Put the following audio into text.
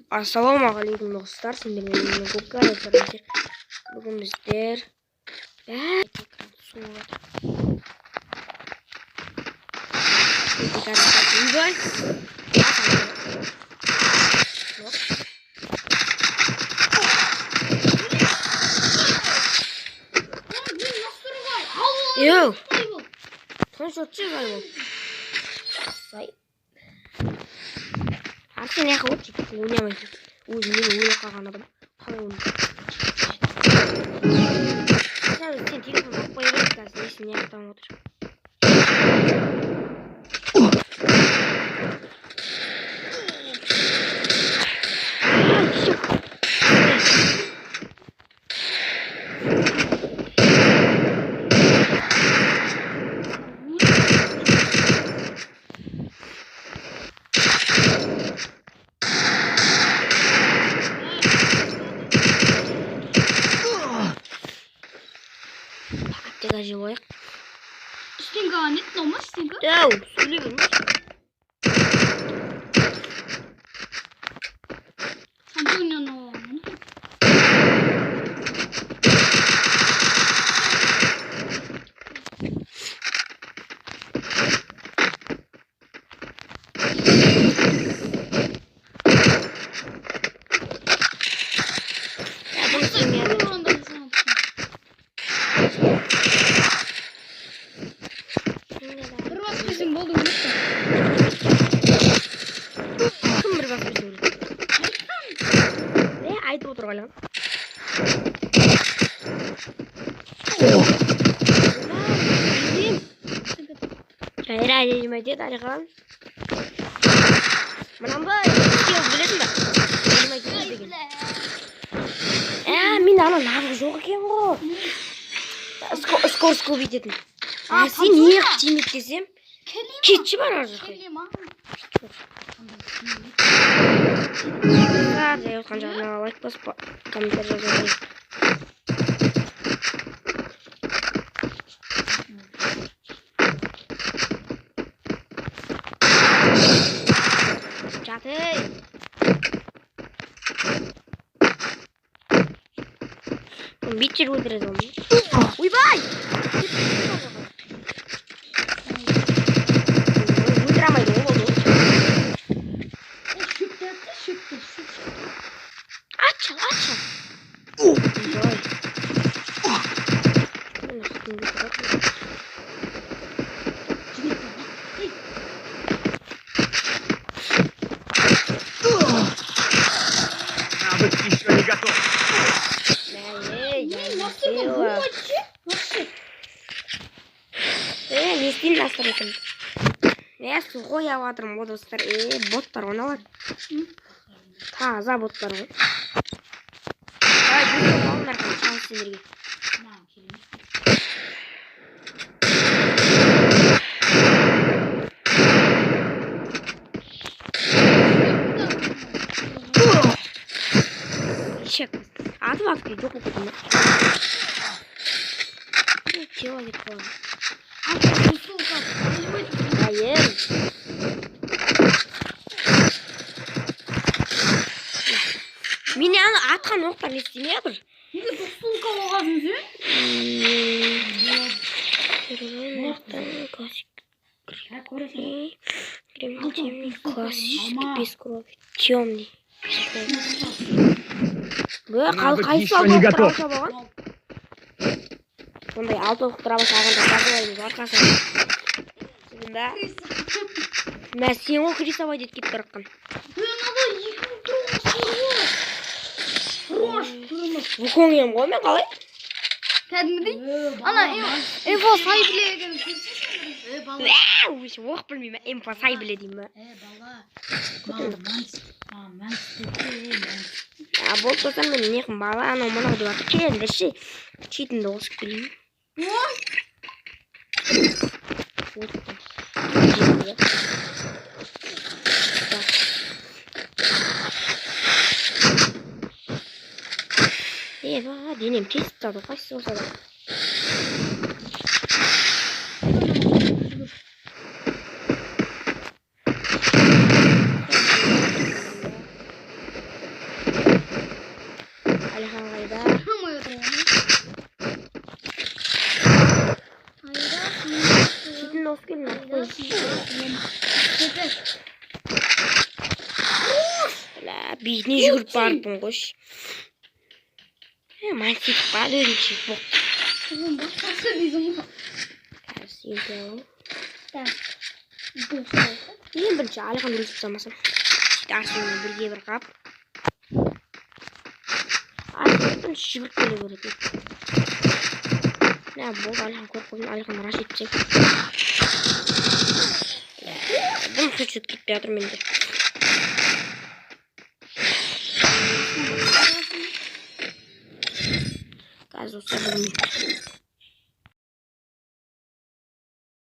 Ассалаумағалейкум достар, сендермен мен Көкке айтарымыздар. Бүгін біздер Йоу! Тыныш отшы зайбол. Зай. Арсын яқы отшы кетсін, ойнамайсың. Өзімден ойлап қалған адам. Қалай ойнайды? Сен телефон қақпай беріп қазір несін яқтан отыр. Тega живояқ. Стенга нет дома, стенга? Дәу, сөйлей бермеш. Антонио. Айтып отыр ғалам. Жайра әдейім айтеді әліған. Мұнамбай, білесің ба? Мен ана навық жоқ екен ғой. Скор бейтетін. Сен не тимет десем, кетші бар аржықай. Жай отқан жағына лайк басып, комментар жазайын. Жатый! Битчер өлтіреді оны. Ойбай! Өлтірамайды ол болды. Açıl. Навык еще не готов. Не істейін настырайтын. Сухой аватырым о достар. Боттар оны алады. Таза боттар ғой. Сендерге. Шек. Атып жоқ оқыдым. Чего кетіп қалады? Айым. Мені атқан оқтар не істемей жатыр? Неге тоқтылыққа болғасын сен? Классический без крови. Темный. Қайсы алты оқтыра баса болған? Сондай алты оқтыра баса алғанда жазылайымыз арқасын. Сізінде? Мә сен ол Хрисова дед кетіп тұраққан. Вұқоңем ғой мен қалай? Кәдімгідей? Ана, Эфо сай білеген. Оқ білмеймін, Эфо сай біле деймін. Болып тұрсам мен неқім бала, анау мұнау деп атыр. Келіндіші, читінді қосып келеймін. Денем тесіп тұрды, қайсысы болса да. Alihan kayda. Ama yok. Gidin dost gelin. Koy. La bizne jugurp barpın koş. Hemen çıkıp öyle çık bok. Başkası bizim. Tersi yapıyor. Bu. Niye bir çare kan dürüst olmasın. Tersi bir kap. Aslında şık böyle görüyor. Ne bu? Alihan korkun Alihan raş edecek. Bunu küçük gitti yatırım indi. Gaz olsa bulmuyor.